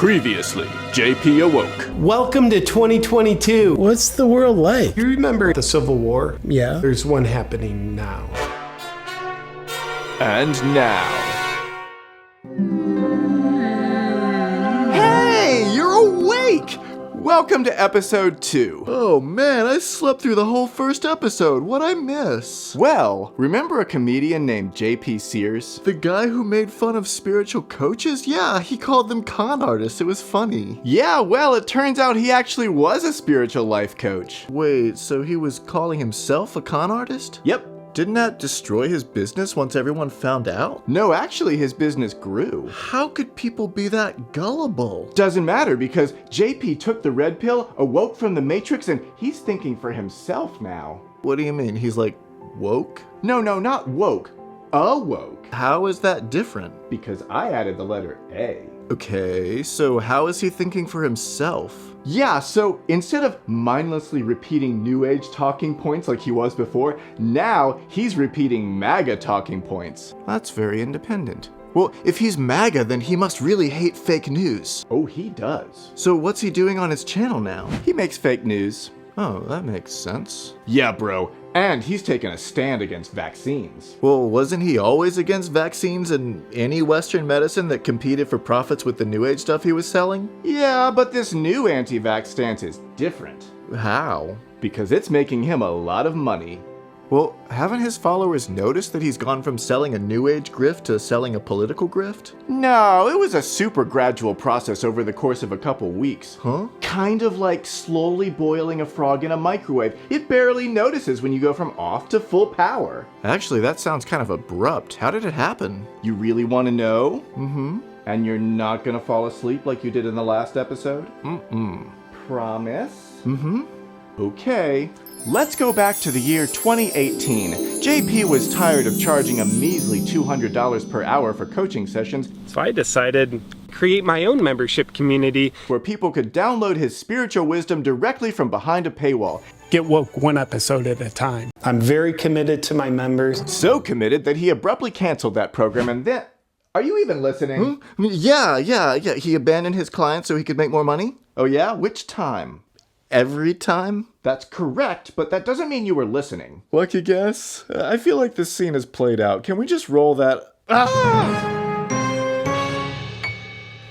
Previously, JP awoke. Welcome to 2022. What's the world like? You remember the Civil War? Yeah. There's one happening now. And now... Hey, you're awake! Welcome to episode 2. Oh man, I slept through the whole first episode. What'd I miss? Well, remember a comedian named J.P. Sears? The guy who made fun of spiritual coaches? Yeah, he called them con artists. It was funny. Yeah, well, it turns out he actually was a spiritual life coach. Wait, so he was calling himself a con artist? Yep. Didn't that destroy his business once everyone found out? No, actually, his business grew. How could people be that gullible? Doesn't matter because JP took the red pill, awoke from the Matrix, and he's thinking for himself now. What do you mean? He's like, woke? No, not woke. Awoke. How is that different? Because I added the letter A. Okay, so how is he thinking for himself? Yeah, so instead of mindlessly repeating New Age talking points like he was before, now he's repeating MAGA talking points. That's very independent. Well, if he's MAGA, then he must really hate fake news. Oh, he does. So what's he doing on his channel now? He makes fake news. Oh, that makes sense. Yeah, bro. And he's taken a stand against vaccines. Well, wasn't he always against vaccines and any Western medicine that competed for profits with the New Age stuff he was selling? Yeah, but this new anti-vax stance is different. How? Because it's making him a lot of money. Well, haven't his followers noticed that he's gone from selling a New Age grift to selling a political grift? No, it was a super gradual process over the course of a couple weeks. Huh? Kind of like slowly boiling a frog in a microwave. It barely notices when you go from off to full power. Actually, that sounds kind of abrupt. How did it happen? You really want to know? Mm-hmm. And you're not gonna fall asleep like you did in the last episode? Mm-mm. Promise? Mm-hmm. Okay. Let's go back to the year 2018. JP was tired of charging a measly $200 per hour for coaching sessions, So I decided to create my own membership community where people could download his spiritual wisdom directly from behind a paywall. Get woke one episode at a time. I'm very committed to my members. So committed that he abruptly canceled that program and then... Are you even listening? Yeah. He abandoned his clients so he could make more money? Oh yeah? Which time? Every time? That's correct, but that doesn't mean you were listening. Lucky guess? I feel like this scene is played out. Can we just roll that?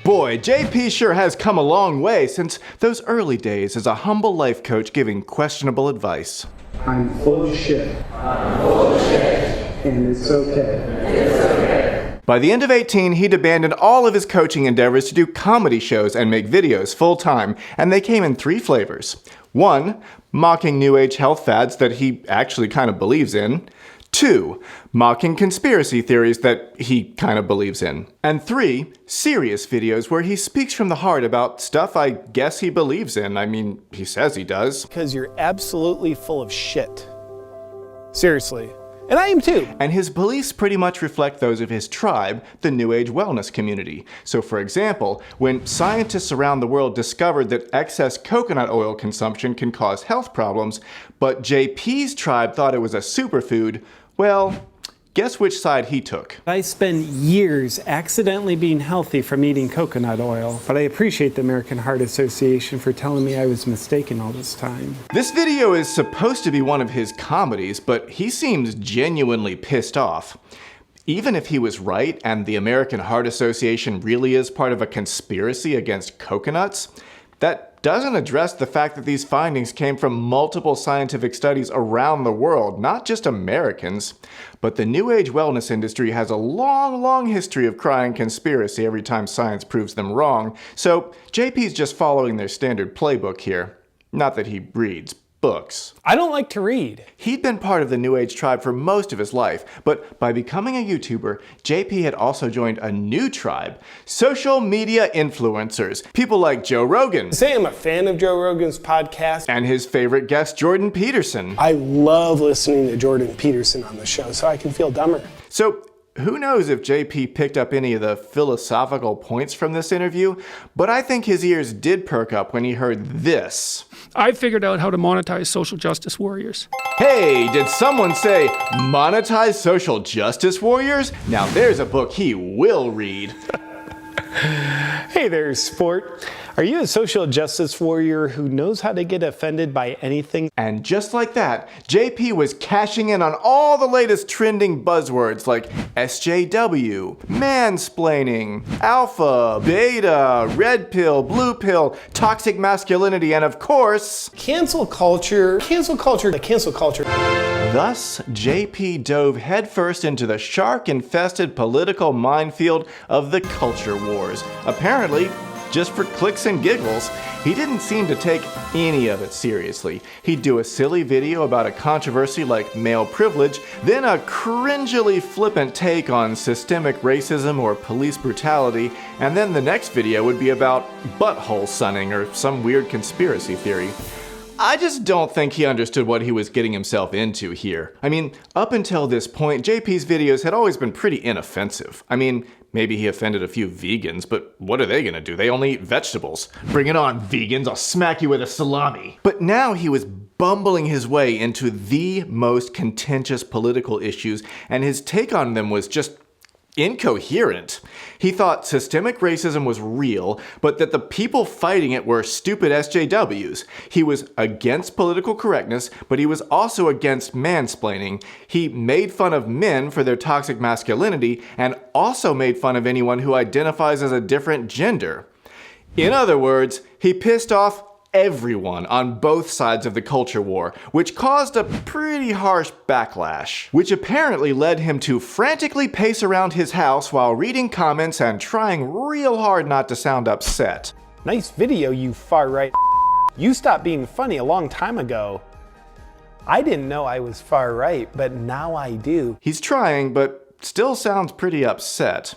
Boy, JP sure has come a long way since those early days as a humble life coach giving questionable advice. I'm full of shit. And it's okay. By the end of 18, he'd abandoned all of his coaching endeavors to do comedy shows and make videos full-time, and they came in 3 flavors. 1, mocking New Age health fads that he actually kind of believes in. 2, mocking conspiracy theories that he kind of believes in. And 3, serious videos where he speaks from the heart about stuff I guess he believes in. I mean, he says he does. Because you're absolutely full of shit. Seriously. And I am too. And his beliefs pretty much reflect those of his tribe, the New Age wellness community. So for example, when scientists around the world discovered that excess coconut oil consumption can cause health problems, but JP's tribe thought it was a superfood, well, guess which side he took? I spent years accidentally being healthy from eating coconut oil, but I appreciate the American Heart Association for telling me I was mistaken all this time. This video is supposed to be one of his comedies, but he seems genuinely pissed off. Even if he was right and the American Heart Association really is part of a conspiracy against coconuts, that doesn't address the fact that these findings came from multiple scientific studies around the world, not just Americans. But the New Age wellness industry has a long history of crying conspiracy every time science proves them wrong, so JP's just following their standard playbook here. Not that he reads books. I don't like to read. He'd been part of the New Age tribe for most of his life, but by becoming a YouTuber, JP had also joined a new tribe, social media influencers. People like Joe Rogan. Say I'm a fan of Joe Rogan's podcast. And his favorite guest, Jordan Peterson. I love listening to Jordan Peterson on the show so I can feel dumber. So who knows if JP picked up any of the philosophical points from this interview, but I think his ears did perk up when he heard this. I figured out how to monetize social justice warriors. Hey, did someone say monetize social justice warriors? Now there's a book he will read. Hey there, sport. Are you a social justice warrior who knows how to get offended by anything? And just like that, JP was cashing in on all the latest trending buzzwords like SJW, mansplaining, alpha, beta, red pill, blue pill, toxic masculinity, and of course, Cancel culture. The cancel culture. thus, JP dove headfirst into the shark-infested political minefield of the culture wars. Apparently, just for clicks and giggles, he didn't seem to take any of it seriously. He'd do a silly video about a controversy like male privilege, then a cringily flippant take on systemic racism or police brutality, and then the next video would be about butthole sunning or some weird conspiracy theory. I just don't think he understood what he was getting himself into here. I mean, up until this point, JP's videos had always been pretty inoffensive. I mean, maybe he offended a few vegans, but what are they gonna do? They only eat vegetables. Bring it on, vegans, I'll smack you with a salami. But now he was bumbling his way into the most contentious political issues, and his take on them was just incoherent. He thought systemic racism was real, but that the people fighting it were stupid SJWs. He was against political correctness, but he was also against mansplaining. He made fun of men for their toxic masculinity, and also made fun of anyone who identifies as a different gender. In other words, he pissed off everyone on both sides of the culture war, which caused a pretty harsh backlash, which apparently led him to frantically pace around his house while reading comments and trying real hard not to sound upset. Nice video, you far right. You stopped being funny a long time ago. I didn't know I was far right, but now I do. He's trying, but still sounds pretty upset.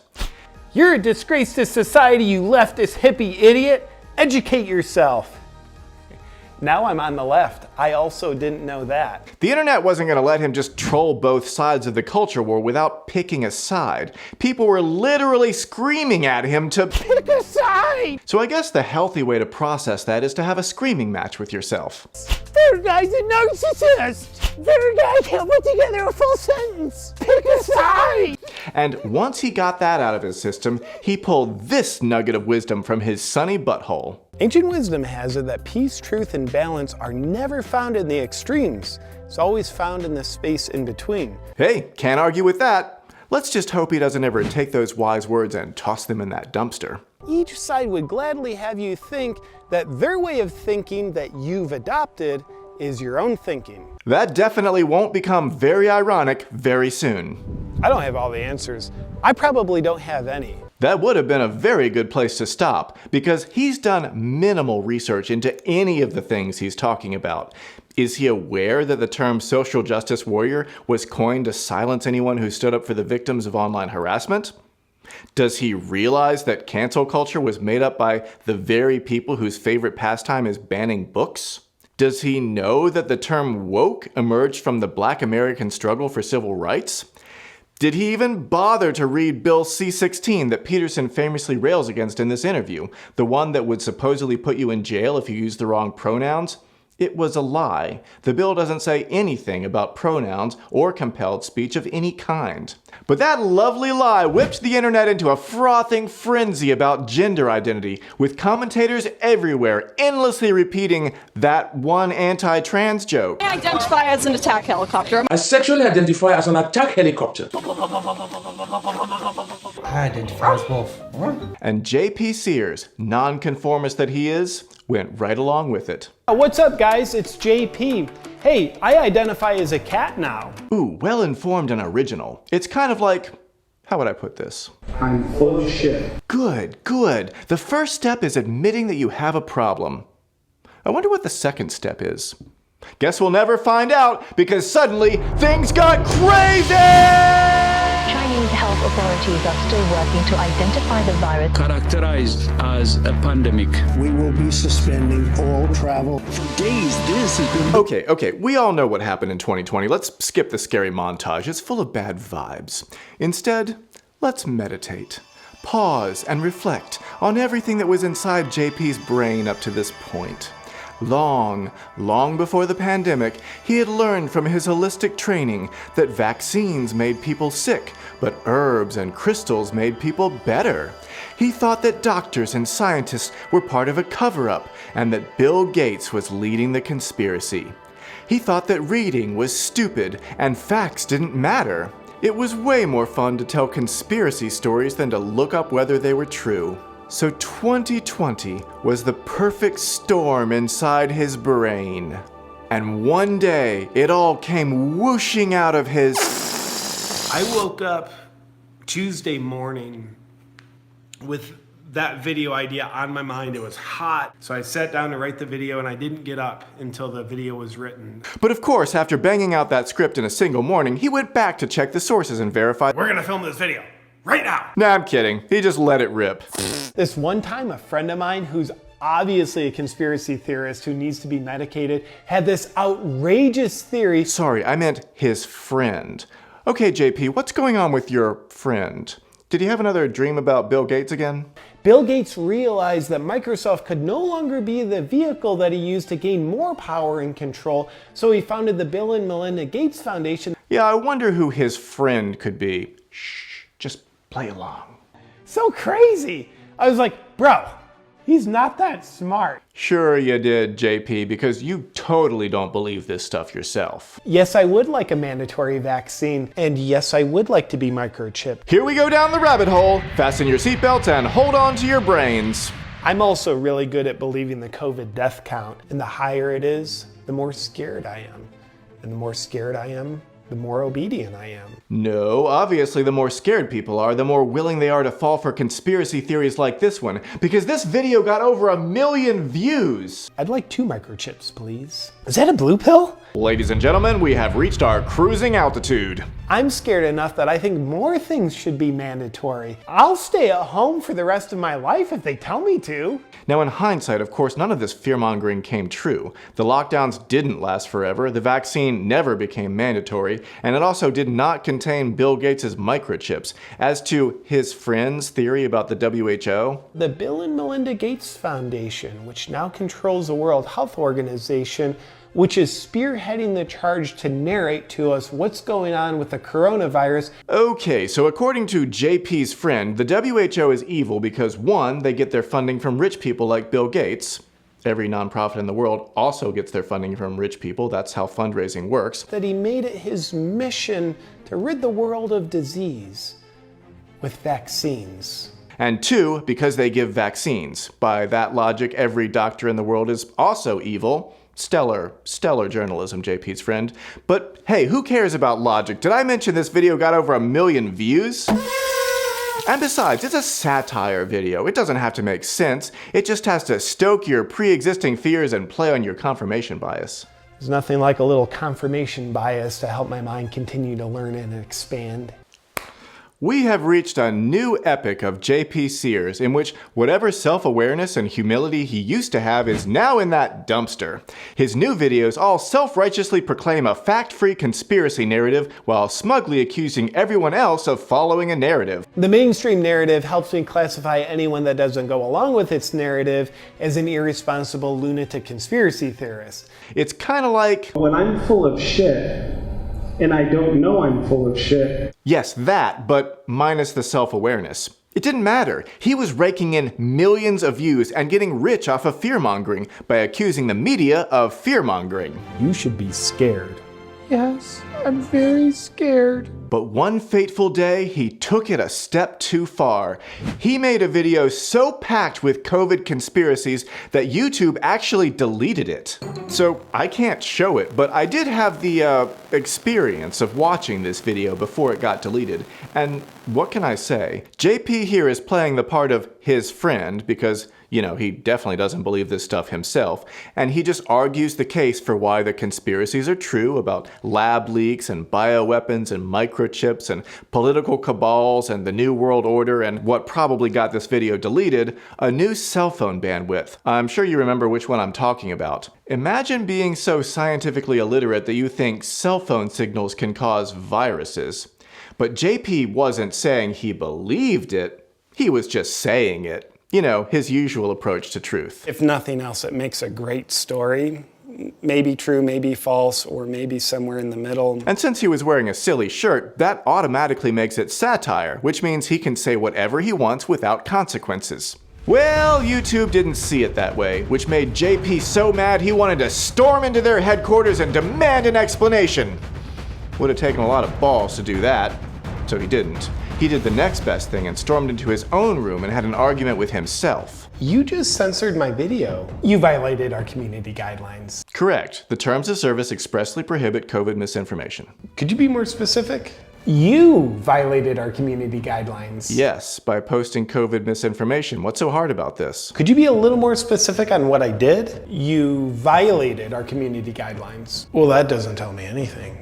You're a disgrace to society, you leftist hippie idiot. Educate yourself. Now I'm on the left. I also didn't know that. The internet wasn't going to let him just troll both sides of the culture war without picking a side. People were literally screaming at him to pick a side! So I guess the healthy way to process that is to have a screaming match with yourself. That guy's a narcissist! That guy can't put together a full sentence! Pick a side! And once he got that out of his system, he pulled this nugget of wisdom from his sunny butthole. Ancient wisdom has it that peace, truth, and balance are never found in the extremes. It's always found in the space in between. Hey, can't argue with that. Let's just hope he doesn't ever take those wise words and toss them in that dumpster. Each side would gladly have you think that their way of thinking that you've adopted is your own thinking. That definitely won't become very ironic very soon. I don't have all the answers. I probably don't have any. That would have been a very good place to stop, because he's done minimal research into any of the things he's talking about. Is he aware that the term social justice warrior was coined to silence anyone who stood up for the victims of online harassment? Does he realize that cancel culture was made up by the very people whose favorite pastime is banning books? Does he know that the term woke emerged from the Black American struggle for civil rights? Did he even bother to read Bill C-16 that Peterson famously rails against in this interview, the one that would supposedly put you in jail if you used the wrong pronouns? It was a lie. The bill doesn't say anything about pronouns or compelled speech of any kind. But that lovely lie whipped the internet into a frothing frenzy about gender identity, with commentators everywhere endlessly repeating that one anti-trans joke. I identify as an attack helicopter. I sexually identify as an attack helicopter. I identify as both. And JP Sears, nonconformist that he is, went right along with it. What's up, guys? It's JP. Hey, I identify as a cat now. Ooh, well-informed and original. It's kind of like, how would I put this? I'm full of shit. Good, good. The first step is admitting that you have a problem. I wonder what the second step is. Guess we'll never find out, because suddenly things got crazy! Chinese health authorities are still working to identify the virus. Characterized as a pandemic. We will be suspending all travel. For days, this has been... Okay, we all know what happened in 2020. Let's skip the scary montage. It's full of bad vibes. Instead, let's meditate. Pause and reflect on everything that was inside JP's brain up to this point. Long before the pandemic, he had learned from his holistic training that vaccines made people sick, but herbs and crystals made people better. He thought that doctors and scientists were part of a cover-up, and that Bill Gates was leading the conspiracy. He thought that reading was stupid and facts didn't matter. It was way more fun to tell conspiracy stories than to look up whether they were true. So 2020 was the perfect storm inside his brain. And one day, it all came whooshing out of his... I woke up Tuesday morning with that video idea on my mind. It was hot. So I sat down to write the video and I didn't get up until the video was written. But of course, after banging out that script in a single morning, he went back to check the sources and verify, we're gonna film this video right now. Nah, I'm kidding. He just let it rip. This one time, a friend of mine who's obviously a conspiracy theorist who needs to be medicated had this outrageous theory. Sorry, I meant his friend. Okay, JP, what's going on with your friend? Did he have another dream about Bill Gates again? Bill Gates realized that Microsoft could no longer be the vehicle that he used to gain more power and control, so he founded the Bill and Melinda Gates Foundation. Yeah, I wonder who his friend could be. Shh, just play along. So crazy! I was like, bro, he's not that smart. Sure you did, JP, because you totally don't believe this stuff yourself. Yes, I would like a mandatory vaccine, and yes, I would like to be microchipped. Here we go down the rabbit hole. Fasten your seatbelts and hold on to your brains. I'm also really good at believing the COVID death count, and the higher it is, the more scared I am. And the more scared I am, the more obedient I am. No, obviously the more scared people are, the more willing they are to fall for conspiracy theories like this one, because this video got over 1 million views. I'd like 2 microchips, please. Is that a blue pill? Ladies and gentlemen, we have reached our cruising altitude. I'm scared enough that I think more things should be mandatory. I'll stay at home for the rest of my life if they tell me to. Now in hindsight, of course, none of this fear-mongering came true. The lockdowns didn't last forever, the vaccine never became mandatory, and it also did not contain Bill Gates' microchips. As to his friend's theory about the WHO, the Bill and Melinda Gates Foundation, which now controls the World Health Organization, which is spearheading the charge to narrate to us what's going on with the coronavirus. Okay, so according to JP's friend, the WHO is evil because 1, they get their funding from rich people like Bill Gates. Every nonprofit in the world also gets their funding from rich people. That's how fundraising works. That he made it his mission to rid the world of disease with vaccines. And 2, because they give vaccines. By that logic, every doctor in the world is also evil. Stellar journalism, JP's friend. But hey, who cares about logic? Did I mention this video got over 1 million views? And besides, it's a satire video. It doesn't have to make sense. It just has to stoke your pre-existing fears and play on your confirmation bias. There's nothing like a little confirmation bias to help my mind continue to learn and expand. We have reached a new epoch of JP Sears in which whatever self-awareness and humility he used to have is now in that dumpster. His new videos all self-righteously proclaim a fact-free conspiracy narrative while smugly accusing everyone else of following a narrative. The mainstream narrative helps me classify anyone that doesn't go along with its narrative as an irresponsible lunatic conspiracy theorist. It's kind of like when I'm full of shit, and I don't know I'm full of shit. Yes, that, but minus the self-awareness. It didn't matter. He was raking in millions of views and getting rich off of fear-mongering by accusing the media of fear-mongering. You should be scared. Yes, I'm very scared. But one fateful day, he took it a step too far. He made a video so packed with COVID conspiracies that YouTube actually deleted it. So I can't show it, but I did have the experience of watching this video before it got deleted. And what can I say? JP here is playing the part of his friend because, you know, he definitely doesn't believe this stuff himself, and he just argues the case for why the conspiracies are true about lab leaks and bioweapons and microchips and political cabals and the New World Order and what probably got this video deleted, a new cell phone bandwidth. I'm sure you remember which one I'm talking about. Imagine being so scientifically illiterate that you think cell phone signals can cause viruses. But JP wasn't saying he believed it, he was just saying it. You know, his usual approach to truth. If nothing else, it makes a great story. Maybe true, maybe false, or maybe somewhere in the middle. And since he was wearing a silly shirt, that automatically makes it satire, which means he can say whatever he wants without consequences. Well, YouTube didn't see it that way, which made JP so mad he wanted to storm into their headquarters and demand an explanation. Would have taken a lot of balls to do that, so he didn't. He did the next best thing and stormed into his own room and had an argument with himself. You just censored my video. You violated our community guidelines. Correct. The terms of service expressly prohibit COVID misinformation. Could you be more specific? You violated our community guidelines. Yes, by posting COVID misinformation. What's so hard about this? Could you be a little more specific on what I did? You violated our community guidelines. Well, that doesn't tell me anything.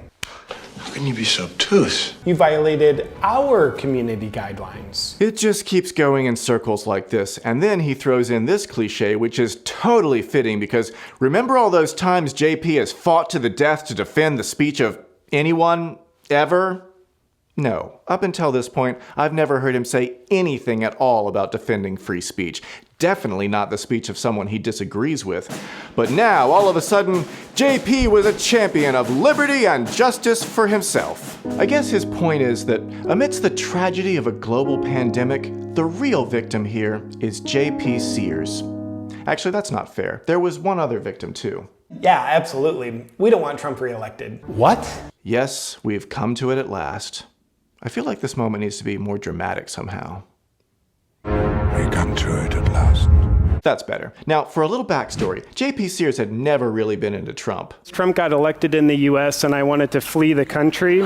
How can you be so obtuse? You violated our community guidelines. It just keeps going in circles like this, and then he throws in this cliche, which is totally fitting because remember all those times JP has fought to the death to defend the speech of anyone, ever? No, up until this point, I've never heard him say anything at all about defending free speech. Definitely not the speech of someone he disagrees with. But now, all of a sudden, JP was a champion of liberty and justice for himself. I guess his point is that amidst the tragedy of a global pandemic, the real victim here is JP Sears. Actually, that's not fair. There was one other victim too. Yeah, absolutely. We don't want Trump reelected. What? Yes, we've come to it at last. I feel like this moment needs to be more dramatic somehow. We come to it at last. That's better. Now, for a little backstory, JP Sears had never really been into Trump. Trump got elected in the US and I wanted to flee the country.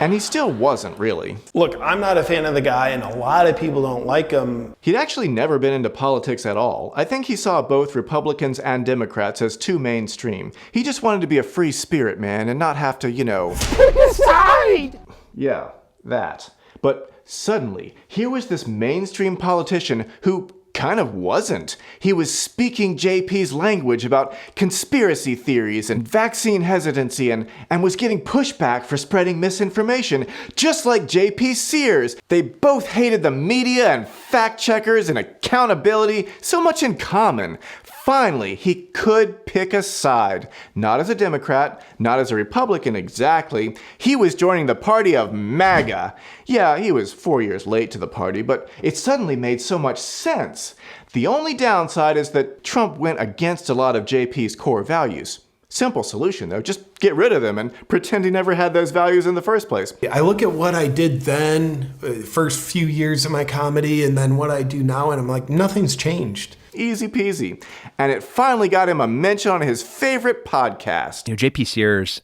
And he still wasn't really. Look, I'm not a fan of the guy and a lot of people don't like him. He'd actually never been into politics at all. I think he saw both Republicans and Democrats as too mainstream. He just wanted to be a free spirit, man, and not have to, pick a side! Yeah, that. But suddenly, here was this mainstream politician who kind of wasn't. He was speaking JP's language about conspiracy theories and vaccine hesitancy and was getting pushback for spreading misinformation, just like JP Sears. They both hated the media and fact checkers and accountability, so much in common. Finally, he could pick a side. Not as a Democrat, not as a Republican exactly. He was joining the party of MAGA. Yeah, he was 4 years late to the party, but it suddenly made so much sense. The only downside is that Trump went against a lot of JP's core values. Simple solution though, just get rid of them and pretend he never had those values in the first place. I look at what I did then, first few years of my comedy, and then what I do now, and I'm like, nothing's changed. Easy peasy. And it finally got him a mention on his favorite podcast. JP Sears,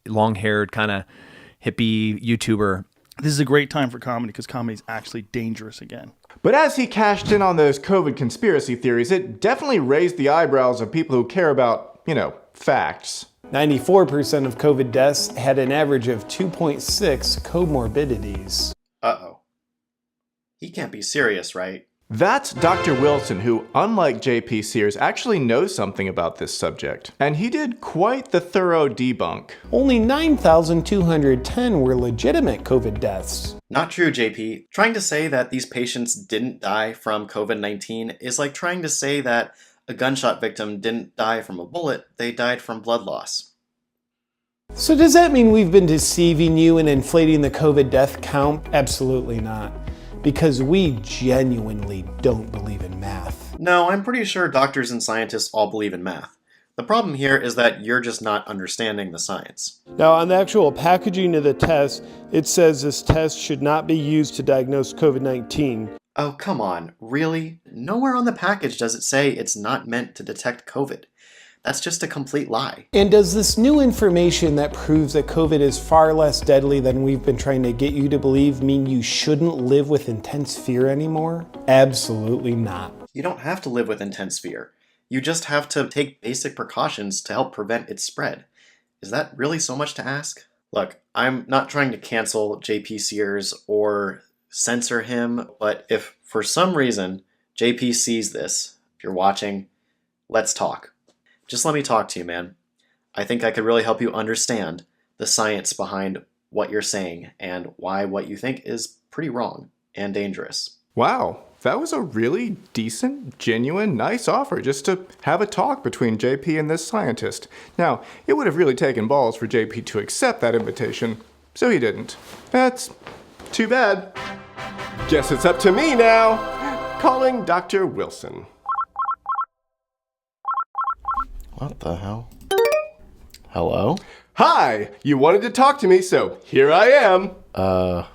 long-haired, kind of hippie YouTuber. This is a great time for comedy because comedy is actually dangerous again. But as he cashed in on those COVID conspiracy theories, it definitely raised the eyebrows of people who care about, facts. 94% of COVID deaths had an average of 2.6 comorbidities. Uh-oh. He can't be serious, right? That's Dr. Wilson, who, unlike JP Sears, actually knows something about this subject. And he did quite the thorough debunk. Only 9,210 were legitimate COVID deaths. Not true, JP. Trying to say that these patients didn't die from COVID-19 is like trying to say that a gunshot victim didn't die from a bullet, they died from blood loss. So does that mean we've been deceiving you and inflating the COVID death count? Absolutely not. Because we genuinely don't believe in math. No, I'm pretty sure doctors and scientists all believe in math. The problem here is that you're just not understanding the science. Now, on the actual packaging of the test, it says this test should not be used to diagnose COVID-19. Oh, come on, really? Nowhere on the package does it say it's not meant to detect COVID. That's just a complete lie. And does this new information that proves that COVID is far less deadly than we've been trying to get you to believe mean you shouldn't live with intense fear anymore? Absolutely not. You don't have to live with intense fear. You just have to take basic precautions to help prevent its spread. Is that really so much to ask? Look, I'm not trying to cancel JP Sears or censor him, but if for some reason JP sees this, if you're watching, let's talk. Just let me talk to you, man. I think I could really help you understand the science behind what you're saying and why what you think is pretty wrong and dangerous. Wow, That was a really decent, genuine, nice offer just to have a talk between JP and this scientist. Now, it would have really taken balls for JP to accept that invitation, so he didn't. That's too bad. Guess it's up to me now. Calling Dr. Wilson. What the hell? Hello? Hi! You wanted to talk to me, so here I am.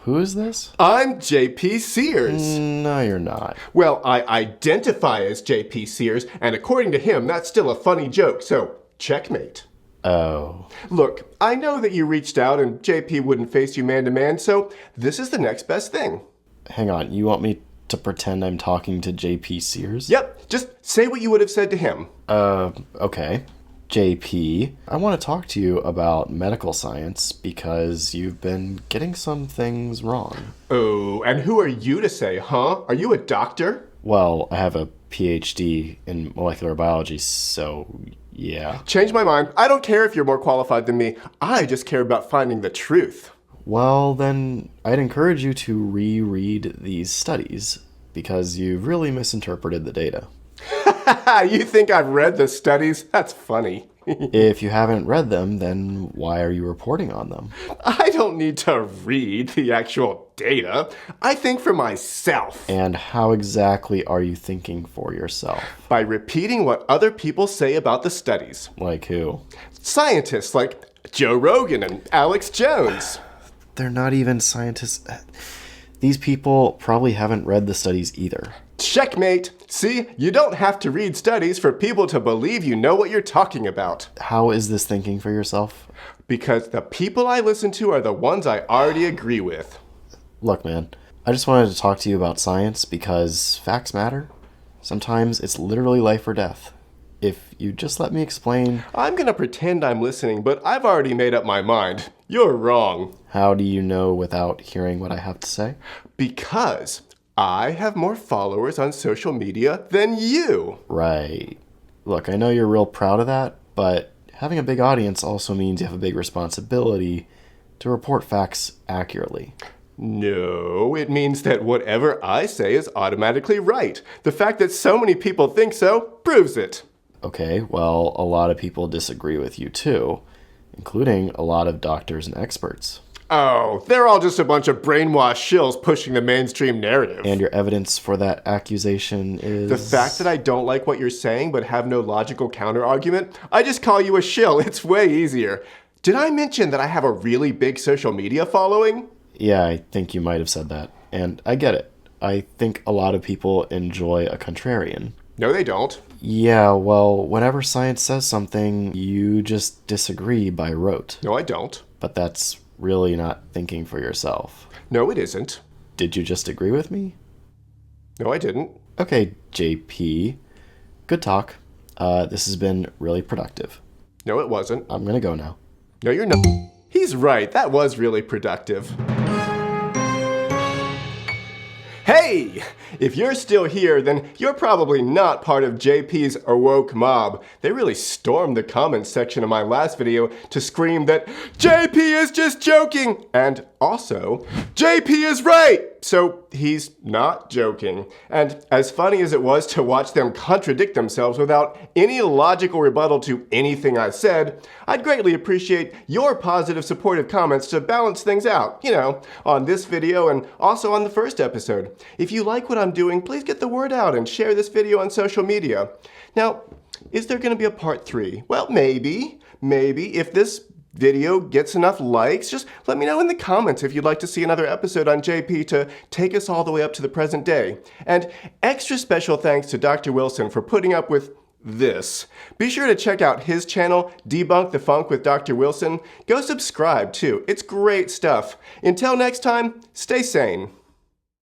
Who is this? I'm JP Sears. No, you're not. Well, I identify as JP Sears, and according to him, that's still a funny joke, so checkmate. Oh. Look, I know that you reached out and JP wouldn't face you man-to-man, so this is the next best thing. Hang on, you want me to pretend I'm talking to JP Sears? Yep, just say what you would have said to him. Okay. JP, I want to talk to you about medical science because you've been getting some things wrong. Oh, and who are you to say, huh? Are you a doctor? Well, I have a PhD in molecular biology, so yeah. Change my mind. I don't care if you're more qualified than me. I just care about finding the truth. Well, then I'd encourage you to reread these studies because you've really misinterpreted the data. You think I've read the studies? That's funny. If you haven't read them, then why are you reporting on them? I don't need to read the actual data. I think for myself. And how exactly are you thinking for yourself? By repeating what other people say about the studies. Like who? Scientists like Joe Rogan and Alex Jones. They're not even scientists. These people probably haven't read the studies either. Checkmate! See, you don't have to read studies for people to believe you know what you're talking about. How is this thinking for yourself? Because the people I listen to are the ones I already agree with. Look, man, I just wanted to talk to you about science because facts matter. Sometimes it's literally life or death. If you just let me explain... I'm gonna pretend I'm listening, but I've already made up my mind. You're wrong. How do you know without hearing what I have to say? Because I have more followers on social media than you. Right. Look, I know you're real proud of that, but having a big audience also means you have a big responsibility to report facts accurately. No, it means that whatever I say is automatically right. The fact that so many people think so proves it. Okay, well, a lot of people disagree with you too, including a lot of doctors and experts. Oh, they're all just a bunch of brainwashed shills pushing the mainstream narrative. And your evidence for that accusation is... The fact that I don't like what you're saying but have no logical counter-argument? I just call you a shill. It's way easier. Did I mention that I have a really big social media following? Yeah, I think you might have said that. And I get it. I think a lot of people enjoy a contrarian. No, they don't. Yeah, well, whenever science says something, you just disagree by rote. No, I don't. But that's really not thinking for yourself. No, it isn't. Did you just agree with me? No, I didn't. Okay, JP. Good talk. This has been really productive. No, it wasn't. I'm gonna go now. No, you're not. He's right. That was really productive. Hey! If you're still here, then you're probably not part of JP's awoke mob. They really stormed the comments section of my last video to scream that JP is just joking! And also, JP is right! So he's not joking. And as funny as it was to watch them contradict themselves without any logical rebuttal to anything I said, I'd greatly appreciate your positive supportive comments to balance things out, you know, on this video and also on the first episode. If you like what I'm doing, please get the word out and share this video on social media. Now, is there going to be a part 3? Well, maybe. If this video gets enough likes, just let me know in the comments if you'd like to see another episode on JP to take us all the way up to the present day. And extra special thanks to Dr. Wilson for putting up with this. Be sure to check out his channel, Debunk The Funk with Dr. Wilson. Go subscribe too. It's great stuff. Until next time, stay sane.